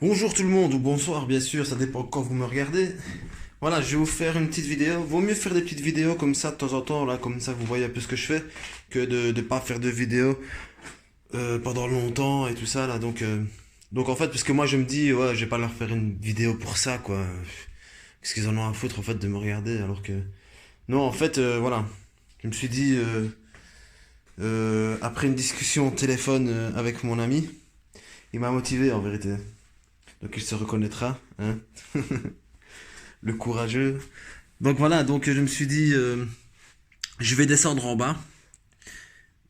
Bonjour tout le monde, ou bonsoir bien sûr, ça dépend quand vous me regardez. Voilà, je vais vous faire une petite vidéo. Vaut mieux faire des petites vidéos comme ça de temps en temps, là, comme ça vous voyez un peu ce que je fais, que de pas faire de vidéos pendant longtemps et tout ça là. Donc en fait, parce que moi je me dis, ouais, je vais pas leur faire une vidéo pour ça quoi. Qu'est-ce qu'ils en ont à foutre en fait de me regarder alors que. Non, en fait, voilà. Je me suis dit, après une discussion au téléphone avec mon ami, il m'a motivé en vérité. Donc il se reconnaîtra, hein, le courageux. Donc voilà, donc je me suis dit, je vais descendre en bas,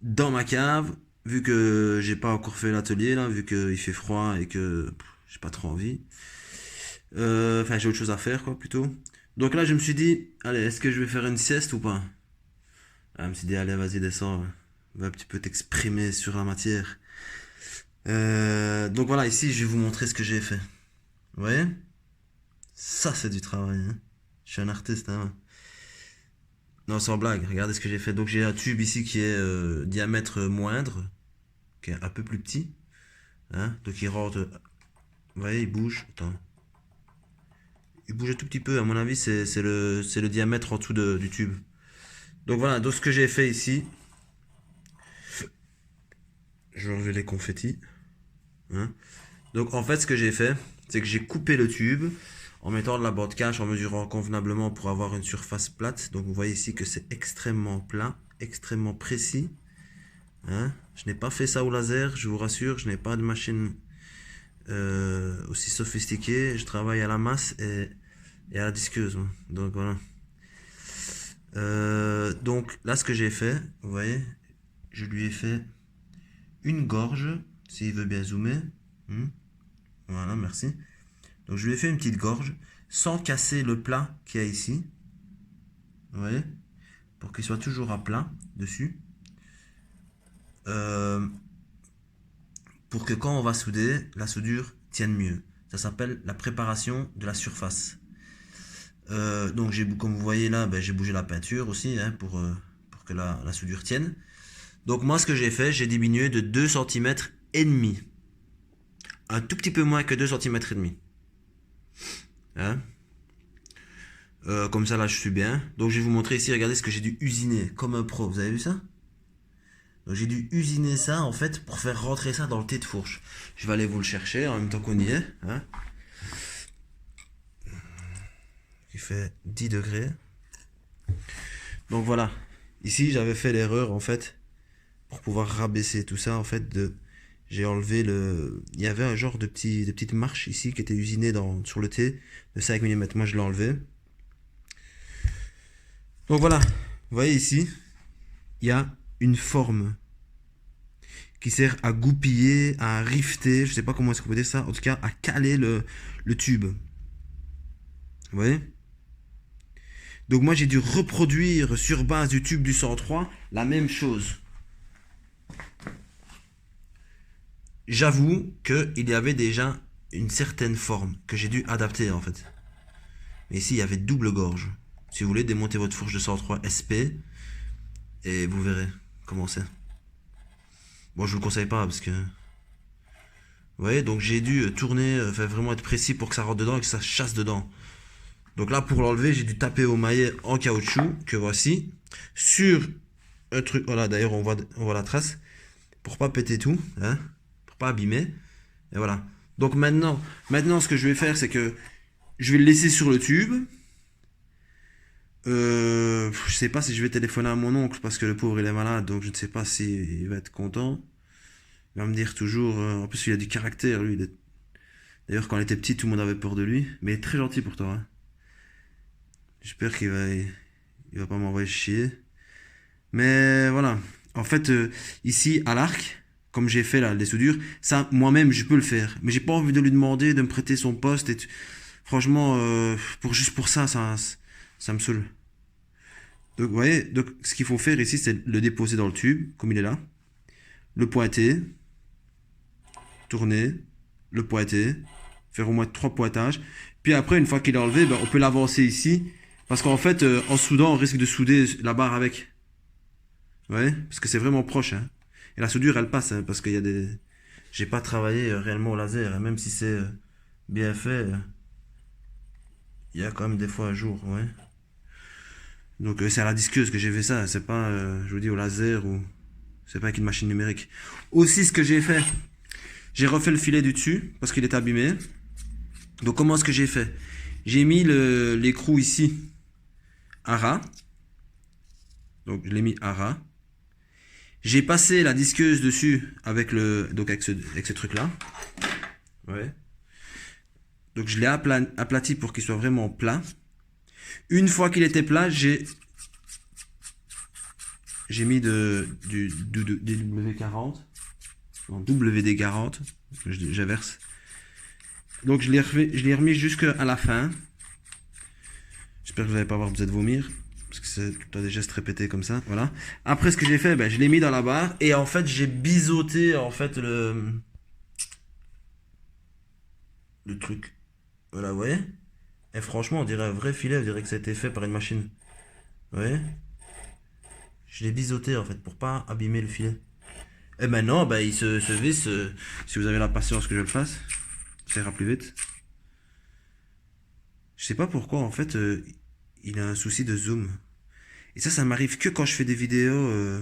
dans ma cave, vu que j'ai pas encore fait l'atelier là, vu qu'il fait froid et que j'ai pas trop envie. Enfin, j'ai autre chose à faire quoi, plutôt. Donc là, je me suis dit, allez, est-ce que je vais faire une sieste ou pas? Ah, je me suis dit, allez, vas-y, descends, va un petit peu t'exprimer sur la matière. Donc voilà, ici, je vais vous montrer ce que j'ai fait. Vous voyez? Ça, c'est du travail, hein. Je suis un artiste, hein. Non, sans blague, regardez ce que j'ai fait. Donc j'ai un tube ici qui est diamètre moindre, qui est un peu plus petit. Hein. Donc il rentre. Vous voyez, il bouge. Attends. Il bouge un tout petit peu, à mon avis, c'est le diamètre en dessous du tube. Donc voilà, donc ce que j'ai fait ici, je vais enlever les confettis. Hein. Donc en fait, ce que j'ai fait, c'est que j'ai coupé le tube en mettant de la bande cache, en mesurant convenablement pour avoir une surface plate. Donc vous voyez ici que c'est extrêmement plat, extrêmement précis. Hein. Je n'ai pas fait ça au laser, je vous rassure, je n'ai pas de machine aussi sophistiquée. Je travaille à la masse et à la disqueuse. Moi. Donc voilà. Donc là, ce que j'ai fait, vous voyez, je lui ai fait une gorge, s'il veut bien zoomer. Voilà, merci. Donc je lui ai fait une petite gorge, sans casser le plat qu'il y a ici. Vous voyez, pour qu'il soit toujours à plat dessus. Euh, pour que quand on va souder, la soudure tienne mieux. Ça s'appelle la préparation de la surface. Donc comme vous voyez là, ben, j'ai bougé la peinture aussi hein, pour que la soudure tienne. Donc moi ce que j'ai fait, j'ai diminué de 2 cm et demi. Un tout petit peu moins que 2 cm et demi. Hein. Comme ça là je suis bien. Donc je vais vous montrer ici, regardez ce que j'ai dû usiner comme un pro. Vous avez vu ça? Donc j'ai dû usiner ça en fait pour faire rentrer ça dans le thé de fourche. Je vais aller vous le chercher en même temps qu'on y est. Hein. Il fait 10 degrés. Donc voilà. Ici j'avais fait l'erreur en fait pour pouvoir rabaisser tout ça en fait j'ai enlevé il y avait un genre de petite marche ici qui était usinée sur le thé de 5 mm. Moi je l'ai enlevé. Donc voilà, vous voyez ici, il y a une forme qui sert à goupiller, à rifter, je sais pas comment est-ce qu'on peut dire ça, en tout cas à caler le tube. Vous voyez? Donc moi j'ai dû reproduire sur base du tube du 103 la même chose. J'avoue qu'il y avait déjà une certaine forme que j'ai dû adapter en fait. Mais ici il y avait double gorge. Si vous voulez démonter votre fourche de 103 SP et vous verrez comment c'est. Bon je vous le conseille pas parce que vous voyez, donc j'ai dû tourner, enfin vraiment être précis pour que ça rentre dedans et que ça chasse dedans. Donc là, pour l'enlever, j'ai dû taper au maillet en caoutchouc, que voici, sur un truc. Voilà, d'ailleurs, on voit la trace, pour pas péter tout, hein, pour pas abîmer. Et voilà. Donc maintenant, ce que je vais faire, c'est que je vais le laisser sur le tube. Je sais pas si je vais téléphoner à mon oncle parce que le pauvre il est malade, donc je ne sais pas s'il va être content. Il va me dire toujours. En plus, il a du caractère, lui. D'ailleurs, quand il était petit, tout le monde avait peur de lui. Mais il est très gentil pour toi. Hein. J'espère il va pas m'envoyer chier. Mais voilà. En fait, ici, à l'arc, comme j'ai fait là, les soudures, ça, moi-même, je peux le faire. Mais j'ai pas envie de lui demander de me prêter son poste. Franchement, juste pour ça, ça me saoule. Donc, vous voyez, donc, ce qu'il faut faire ici, c'est le déposer dans le tube, comme il est là. Le pointer, tourner, le pointer, faire au moins 3 pointages. Puis après, une fois qu'il est enlevé, ben, on peut l'avancer ici. Parce qu'en fait, en soudant, on risque de souder la barre avec. Ouais, parce que c'est vraiment proche. Hein. Et la soudure, elle passe, hein, parce qu'il y a des. J'ai pas travaillé réellement au laser, hein, même si c'est bien fait, il y a quand même des fois un jour, ouais. Donc c'est à la disqueuse que j'ai fait ça, c'est pas, je vous dis, au laser ou... C'est pas avec une machine numérique. Aussi, ce que j'ai fait, j'ai refait le filet du dessus parce qu'il est abîmé. Donc comment est-ce que j'ai fait? J'ai mis l'écrou ici à ras. Donc je l'ai mis à ras. J'ai passé la disqueuse dessus avec donc avec ce truc là. Ouais. Donc je l'ai aplati pour qu'il soit vraiment plat. Une fois qu'il était plat, j'ai mis du W40. Non, WD40. J'inverse. Donc je l'ai remis jusqu'à la fin. J'espère que vous n'allez pas avoir besoin de vomir. Parce que c'est des gestes répétés comme ça. Voilà. Après ce que j'ai fait, ben, je l'ai mis dans la barre. Et en fait, j'ai biseauté en fait le truc. Voilà, vous voyez? Et franchement, on dirait un vrai filet. On dirait que ça a été fait par une machine. Vous voyez? Je l'ai biseauté en fait pour pas abîmer le filet. Et maintenant, ben, il se visse. Si vous avez la patience que je le fasse, ça ira plus vite. Je sais pas pourquoi en fait, il a un souci de zoom. Et ça m'arrive que quand je fais des vidéos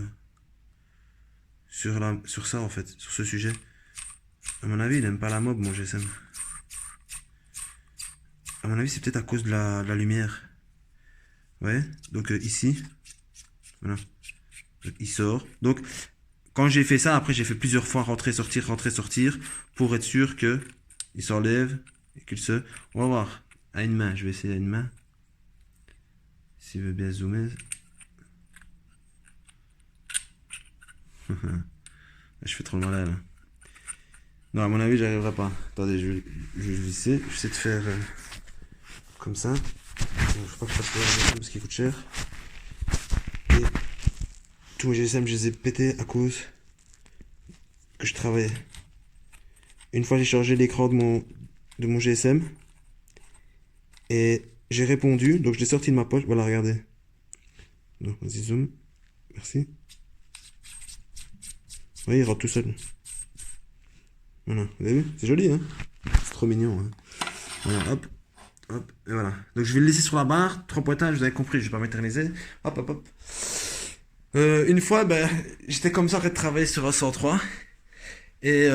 sur ça en fait, sur ce sujet. À mon avis, il aime pas la mob, mon GSM. À mon avis, c'est peut-être à cause de la lumière. Ouais, donc ici, voilà. Donc, il sort. Donc, quand j'ai fait ça, après j'ai fait plusieurs fois rentrer, sortir, pour être sûr que il s'enlève et qu'il se... On va voir. À une main, je vais essayer à une main. S'il veut bien zoomer. Je fais trop le malin là. Non, à mon avis, j'arriverai pas. Attendez, je vais essayer. Je vais essayer de faire comme ça. Je ne faut pas que je fasse le parce qu'il coûte cher. Et tous mes GSM, je les ai pétés à cause que je travaillais. Une fois, j'ai chargé l'écran de mon GSM. Et j'ai répondu. Donc, je l'ai sorti de ma poche. Voilà, regardez. Donc, vas-y, zoom. Merci. Vous voyez, il rentre tout seul. Voilà, vous avez vu? C'est joli, hein? C'est trop mignon, hein? Voilà, hop. Hop, et voilà. Donc je vais le laisser sur la barre. 3 pointages, vous avez compris, je vais pas m'éterniser. Hop, hop, hop. Une fois, ben, j'étais comme ça en train de travailler sur un 103. Et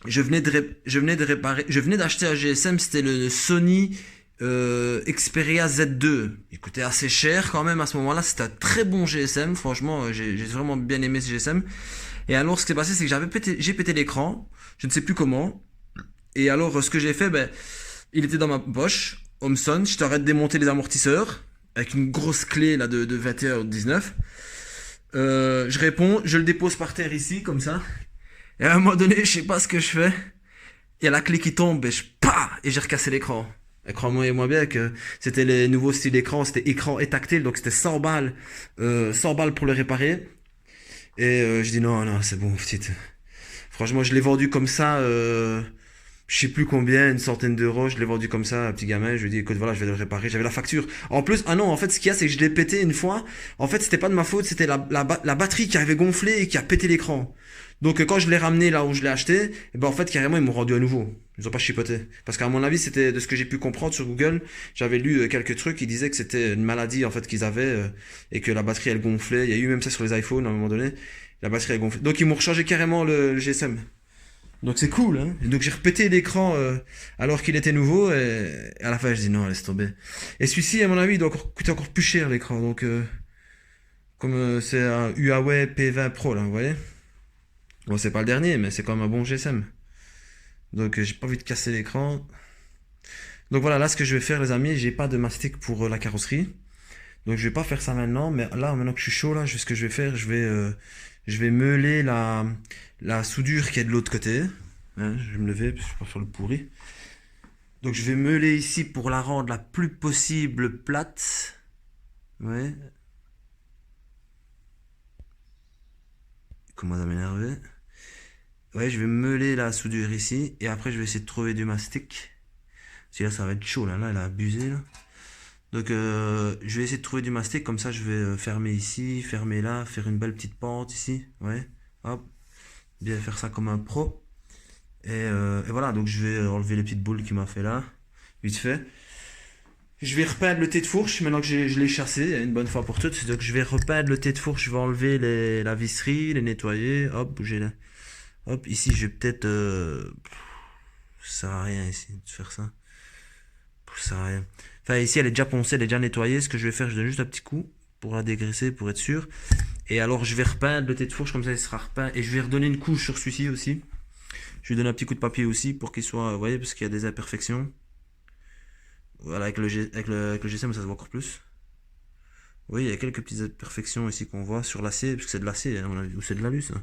je venais de réparer. Je venais d'acheter un GSM, c'était le Sony Xperia Z2. Il coûtait assez cher quand même à ce moment-là. C'était un très bon GSM. Franchement, j'ai vraiment bien aimé ce GSM. Et alors, ce qui s'est passé, c'est que j'ai pété l'écran. Je ne sais plus comment. Et alors, ce que j'ai fait, ben, il était dans ma poche. Homson, je t'arrête de démonter les amortisseurs avec une grosse clé là de 21 ou 19. Je réponds, je le dépose par terre ici, comme ça. Et à un moment donné, je sais pas ce que je fais. Il y a la clé qui tombe et j'ai recassé l'écran. Et crois-moi et moi bien que c'était les nouveaux styles d'écran, c'était écran et tactile, donc c'était 100 balles, 100 balles pour le réparer. Et je dis non, non, c'est bon, petite. Franchement, je l'ai vendu comme ça, je sais plus combien, une centaine d'euros, je l'ai vendu comme ça à un petit gamin, je lui ai dit écoute voilà je vais le réparer, j'avais la facture. En plus, ah non, en fait ce qu'il y a c'est que je l'ai pété une fois, en fait c'était pas de ma faute, c'était la batterie qui avait gonflé et qui a pété l'écran. Donc quand je l'ai ramené là où je l'ai acheté, et ben en fait carrément ils m'ont rendu à nouveau. Ils ont pas chipoté. Parce qu'à mon avis c'était de ce que j'ai pu comprendre sur Google, j'avais lu quelques trucs qui disaient que c'était une maladie en fait qu'ils avaient et que la batterie elle gonflait. Il y a eu même ça sur les iPhones à un moment donné, la batterie elle gonflait. Donc ils m'ont rechargé carrément le GSM. Donc c'est cool, hein. Et donc j'ai repété l'écran alors qu'il était nouveau et à la fin je dis non laisse tomber. Et celui-ci à mon avis il doit coûter encore plus cher l'écran. Donc comme c'est un Huawei P20 Pro là, vous voyez. Bon c'est pas le dernier mais c'est quand même un bon GSM. Donc j'ai pas envie de casser l'écran. Donc voilà là ce que je vais faire les amis, j'ai pas de mastic pour la carrosserie. Donc je vais pas faire ça maintenant, mais là maintenant que je suis chaud là, ce que je vais faire, je vais meuler la soudure qui est de l'autre côté. Hein, je vais me lever parce que je vais pas faire le pourri. Donc je vais meuler ici pour la rendre la plus possible plate. Ouais. Comment ça m'énerver. Ouais, je vais meuler la soudure ici et après je vais essayer de trouver du mastic. Parce que là ça va être chaud là, elle a abusé là. Donc je vais essayer de trouver du mastic, comme ça je vais fermer ici, fermer là, faire une belle petite pente ici, ouais, hop, bien faire ça comme un pro. Et voilà, donc je vais enlever les petites boules qu'il m'a fait là, vite fait. Je vais repeindre le thé de fourche, maintenant que je l'ai chassé une bonne fois pour toutes. Donc je vais repeindre le thé de fourche, je vais enlever la visserie, les nettoyer. Hop, bouger là. Hop, ici je vais peut-être... ça sert à rien ici de faire ça. Ça sert à rien. Enfin ici elle est déjà poncée, elle est déjà nettoyée. Ce que je vais faire, je donne juste un petit coup pour la dégraisser, pour être sûr. Et alors je vais repeindre le thé de fourche, comme ça il sera repeint. Et je vais redonner une couche sur celui-ci aussi. Je vais donner un petit coup de papier aussi pour qu'il soit... Vous voyez, parce qu'il y a des imperfections. Voilà, avec le GSM ça se voit encore plus. Oui, il y a quelques petites imperfections ici qu'on voit sur l'acier, parce que c'est de l'acier, hein, à mon avis. Ou c'est de l'alu, ça.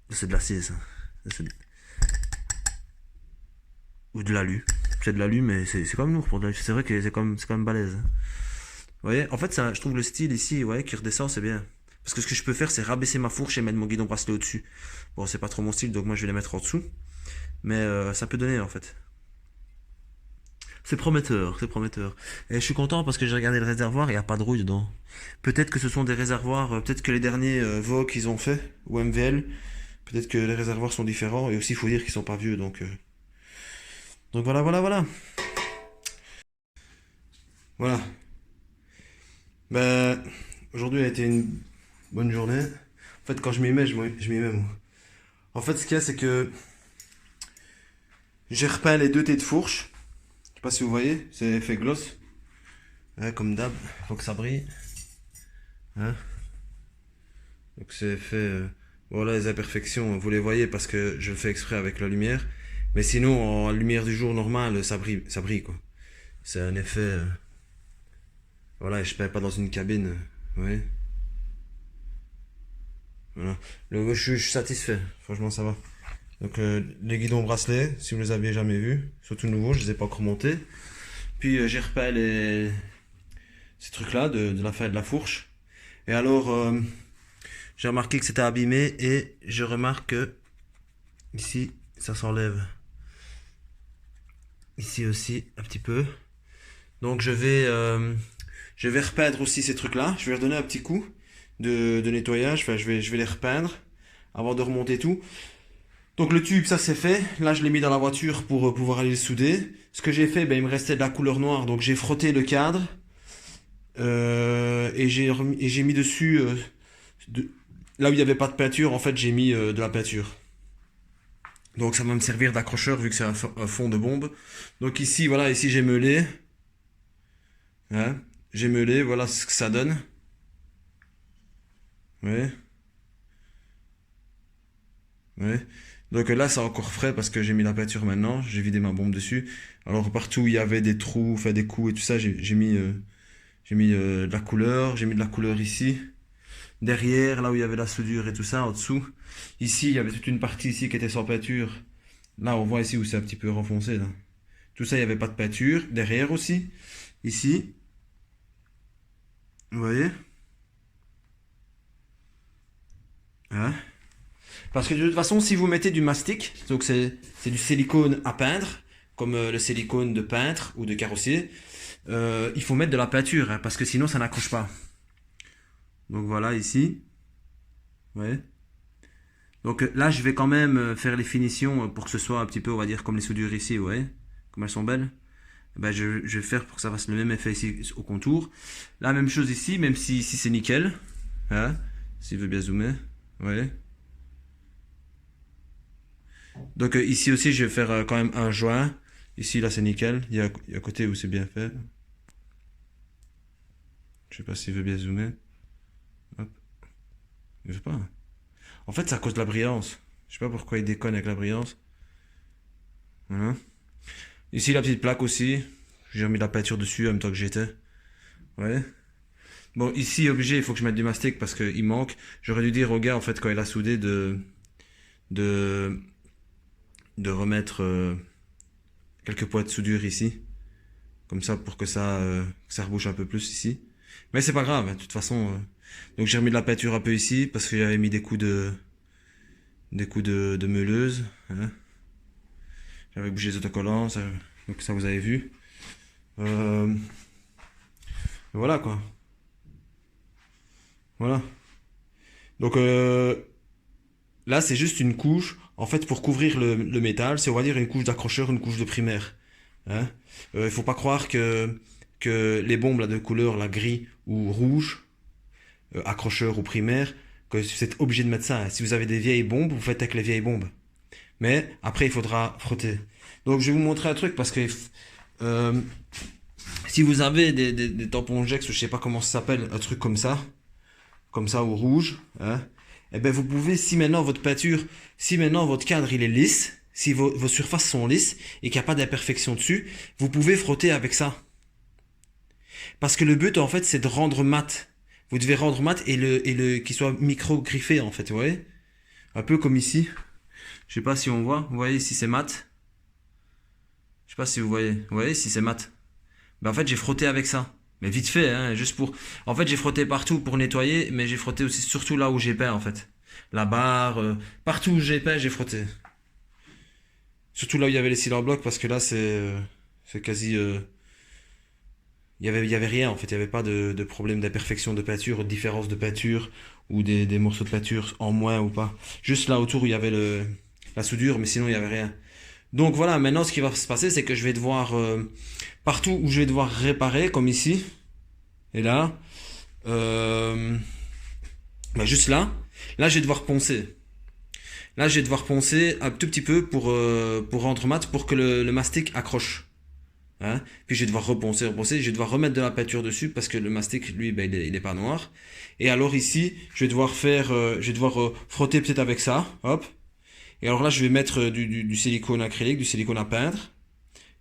C'est de l'acier, ça. C'est de- Ou de l'alu. C'est de l'alu, mais c'est quand même lourd pour de l'alu. C'est vrai que c'est quand même balèze, hein. Vous voyez, en fait, ça, je trouve le style ici, ouais, qui redescend, c'est bien. Parce que ce que je peux faire, c'est rabaisser ma fourche et mettre mon guidon bracelet au-dessus. Bon, c'est pas trop mon style, donc moi je vais les mettre en dessous. Mais ça peut donner, en fait. C'est prometteur, c'est prometteur. Et je suis content parce que j'ai regardé le réservoir et il n'y a pas de rouille dedans. Peut-être que ce sont des réservoirs, peut-être que les derniers Vogue qu'ils ont fait, ou MVL, peut-être que les réservoirs sont différents, et aussi il faut dire qu'ils sont pas vieux, donc voilà, voilà, voilà. Voilà. Ben, aujourd'hui a été une bonne journée. En fait, quand je m'y mets, je m'y mets, moi. En fait, ce qu'il y a, c'est que j'ai repeint les deux têtes de fourche. Je sais pas si vous voyez, c'est effet gloss. Ouais, comme d'hab, faut que ça brille. Hein. Donc c'est fait. Voilà les imperfections, vous les voyez parce que je le fais exprès avec la lumière. Mais sinon, en lumière du jour normale, ça brille quoi. C'est un effet. Voilà, je ne pas dans une cabine. Ouais. Voilà. Je suis satisfait. Franchement, ça va. Donc les guidons bracelets, si vous les aviez jamais vus, surtout nouveaux, je les ai pas encore montés. Puis j'ai repeint ces trucs-là de la fin de la fourche. Et alors, j'ai remarqué que c'était abîmé et je remarque que ici, ça s'enlève. Ici aussi, un petit peu. Donc je vais repeindre aussi ces trucs-là. Je vais redonner un petit coup de nettoyage. Enfin, je vais les repeindre avant de remonter tout. Donc le tube, ça c'est fait. Là, je l'ai mis dans la voiture pour pouvoir aller le souder. Ce que j'ai fait, ben, il me restait de la couleur noire. Donc j'ai frotté le cadre. Et j'ai mis dessus... de- là où il n'y avait pas de peinture, en fait, j'ai mis de la peinture. Donc ça va me servir d'accrocheur vu que c'est un fond de bombe. Donc ici, voilà, ici j'ai meulé. Hein, j'ai meulé, voilà ce que ça donne. Ouais, ouais. Donc là, c'est encore frais parce que j'ai mis la peinture maintenant. J'ai vidé ma bombe dessus. Alors partout où il y avait des trous, enfin des coups et tout ça, j'ai mis de la couleur. J'ai mis de la couleur ici. Derrière, là où il y avait la soudure et tout ça, en dessous. Ici, il y avait toute une partie ici qui était sans peinture. Là, on voit ici où c'est un petit peu renfoncé, là. Tout ça, il n'y avait pas de peinture. Derrière aussi. Ici, vous voyez? Hein. Parce que de toute façon, si vous mettez du mastic, donc c'est du silicone à peindre, comme le silicone de peintre ou de carrossier, il faut mettre de la peinture, hein, parce que sinon ça n'accroche pas. Donc voilà ici, ouais. Donc là, je vais quand même faire les finitions pour que ce soit un petit peu, on va dire, comme les soudures ici, ouais, comme elles sont belles. Ben, je vais faire pour que ça fasse le même effet ici au contour. La même chose ici, même si ici c'est nickel, hein, s'il veut bien zoomer, ouais. Donc ici aussi, je vais faire quand même un joint. Ici, là, c'est nickel. Il y a un côté où c'est bien fait. Je sais pas s'il veut bien zoomer. Hop. Il veut pas. En fait, c'est à cause de la brillance. Je sais pas pourquoi il déconne avec la brillance. Voilà. Ici, la petite plaque aussi. J'ai remis de la peinture dessus en même temps que j'étais. Ouais. Bon, ici, obligé, il faut que je mette du mastic parce qu'il manque. J'aurais dû dire au gars, en fait, quand il a soudé, de, de remettre quelques poids de soudure ici. Comme ça, pour que ça rebouche un peu plus ici. Mais c'est pas grave, hein, de toute façon. Donc j'ai remis de la peinture un peu ici, parce que j'avais mis des coups de meuleuse. Hein. J'avais bougé les autocollants, donc ça vous avez vu. Euh, voilà quoi. Voilà. Donc là, c'est juste une couche. en fait, pour couvrir le métal, c'est, on va dire, une couche d'accrocheur, une couche de primaire. Hein. Il faut pas croire que les bombes là, de couleur là, gris ou rouge, accrocheur ou primaire, que vous êtes obligé de mettre ça. Si vous avez des vieilles bombes, vous faites avec les vieilles bombes. Mais après, il faudra frotter. Donc, je vais vous montrer un truc parce que euh, si vous avez des tampons Jex ou je sais pas comment ça s'appelle, un truc comme ça ou rouge, hein, eh ben vous pouvez, si maintenant votre peinture, si maintenant votre cadre il est lisse, si vos surfaces sont lisses et qu'il n'y a pas d'imperfection dessus, vous pouvez frotter avec ça. Parce que le but en fait c'est de rendre mat. Vous devez rendre mat et qu'il soit micro griffé en fait, vous voyez? Un peu comme ici. Je sais pas si on voit. Vous voyez ici c'est mat. Je sais pas si vous voyez. Vous voyez ici c'est mat. Ben en fait j'ai frotté avec ça. Mais vite fait, hein, juste pour. En fait j'ai frotté partout pour nettoyer, mais j'ai frotté aussi surtout là où j'ai peint en fait. La barre, partout où j'ai peint j'ai frotté. Surtout là où il y avait les cylindres blocs parce que là c'est quasi. Il y avait rien en fait, il y avait pas de problème d'imperfection de peinture, de différence de peinture ou des morceaux de peinture en moins ou pas. Juste là autour où il y avait la soudure, mais sinon il y avait rien. Donc voilà, maintenant ce qui va se passer, c'est que je vais devoir partout où je vais devoir réparer, comme ici et là, euh, bah juste là je vais devoir poncer. Là je vais devoir poncer un tout petit peu pour rendre mat, pour que le mastic accroche. Hein. Puis je vais devoir reponcer, je vais devoir remettre de la peinture dessus parce que le mastic, lui, ben, il est pas noir. Et alors ici, je vais devoir frotter peut-être avec ça, hop. Et alors là, je vais mettre du silicone acrylique, du silicone à peindre.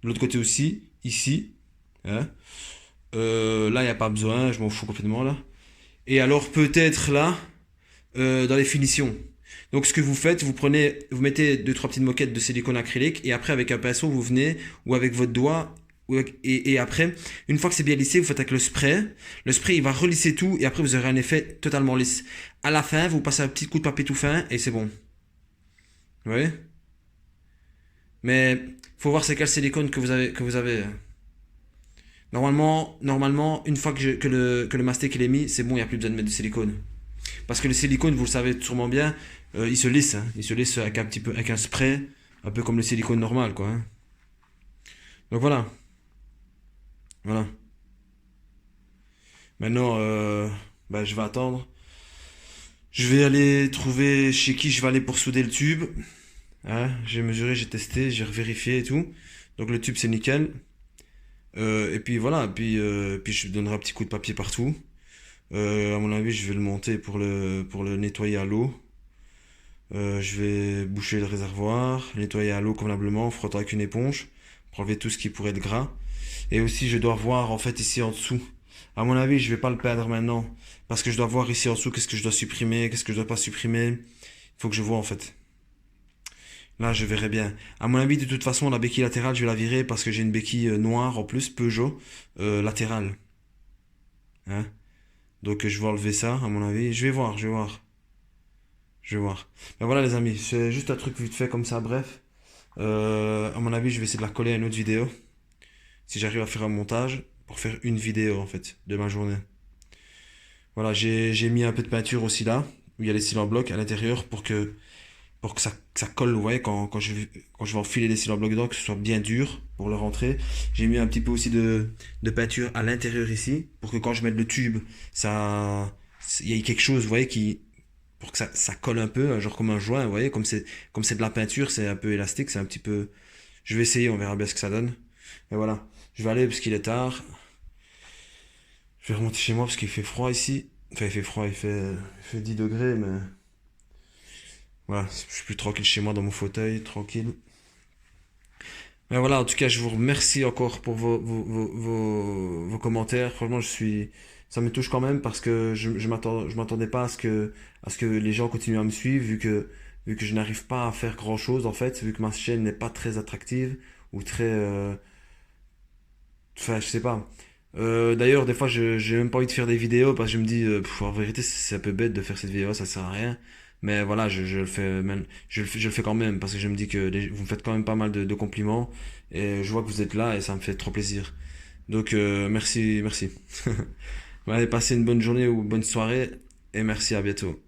De l'autre côté aussi, ici. Hein. Là, il n'y a pas besoin, je m'en fous complètement là. Et alors peut-être là, dans les finitions. Donc ce que vous faites, vous mettez deux trois petites moquettes de silicone acrylique et après avec un pinceau vous venez ou avec votre doigt et après une fois que c'est bien lissé vous faites avec le spray. Le spray il va relisser tout et après vous aurez un effet totalement lisse. À la fin vous passez un petit coup de papier tout fin et c'est bon. Vous voyez? Mais faut voir c'est quel silicone que vous avez. Normalement une fois que le mastic il est mis c'est bon il n'y a plus besoin de mettre de silicone. Parce que le silicone, vous le savez sûrement bien, il se lisse. Hein. Il se lisse avec avec un spray, un peu comme le silicone normal, quoi. Hein. Donc voilà. Voilà. Maintenant, bah, je vais attendre. Je vais aller trouver chez qui je vais aller pour souder le tube. Hein. J'ai mesuré, j'ai testé, j'ai vérifié et tout. Donc le tube, c'est nickel. Et puis voilà, puis je donnerai un petit coup de papier partout. À mon avis, je vais le monter pour le nettoyer à l'eau. Je vais boucher le réservoir, nettoyer à l'eau convenablement, frotter avec une éponge pour enlever tout ce qui pourrait être gras. Et aussi, je dois voir en fait ici en dessous. À mon avis, je vais pas le perdre maintenant parce que je dois voir ici en dessous qu'est-ce que je dois supprimer, qu'est-ce que je dois pas supprimer. Il faut que je vois en fait. Là, je verrai bien. À mon avis, de toute façon, la béquille latérale, je vais la virer parce que j'ai une béquille noire en plus, Peugeot, latérale. Hein? Donc, je vais enlever ça, à mon avis. Je vais voir, je vais voir. Je vais voir. Ben voilà les amis, c'est juste un truc vite fait comme ça, bref. À mon avis, je vais essayer de la coller à une autre vidéo. Si j'arrive à faire un montage pour faire une vidéo en fait de ma journée. Voilà, j'ai mis un peu de peinture aussi là, où il y a les cils en bloc à l'intérieur pour que ça colle, vous voyez, quand je vais enfiler les cils en bloc dedans, que ce soit bien dur pour le rentrer. J'ai mis un petit peu aussi de peinture à l'intérieur ici, pour que quand je mette le tube, il y ait quelque chose, vous voyez, pour que ça colle un peu, genre comme un joint, vous voyez, comme c'est de la peinture, c'est un peu élastique, c'est un petit peu. Je vais essayer, on verra bien ce que ça donne. Et voilà, je vais aller parce qu'il est tard. Je vais remonter chez moi parce qu'il fait froid ici. Enfin, il fait froid, il fait 10 degrés, mais voilà, je suis plus tranquille chez moi dans mon fauteuil, tranquille. Mais voilà, en tout cas, je vous remercie encore pour vos commentaires. Franchement, ça me touche quand même parce que je m'attendais pas à ce que les gens continuent à me suivre vu que je n'arrive pas à faire grand chose en fait, vu que ma chaîne n'est pas très attractive ou très, enfin, je sais pas. D'ailleurs, des fois, j'ai même pas envie de faire des vidéos parce que je me dis, en vérité, c'est un peu bête de faire cette vidéo, ça sert à rien. Mais voilà, je le fais même, je le fais quand même parce que je me dis que vous me faites quand même pas mal de compliments et je vois que vous êtes là et ça me fait trop plaisir. Donc, merci, merci. Allez, passez une bonne journée ou bonne soirée et merci, à bientôt.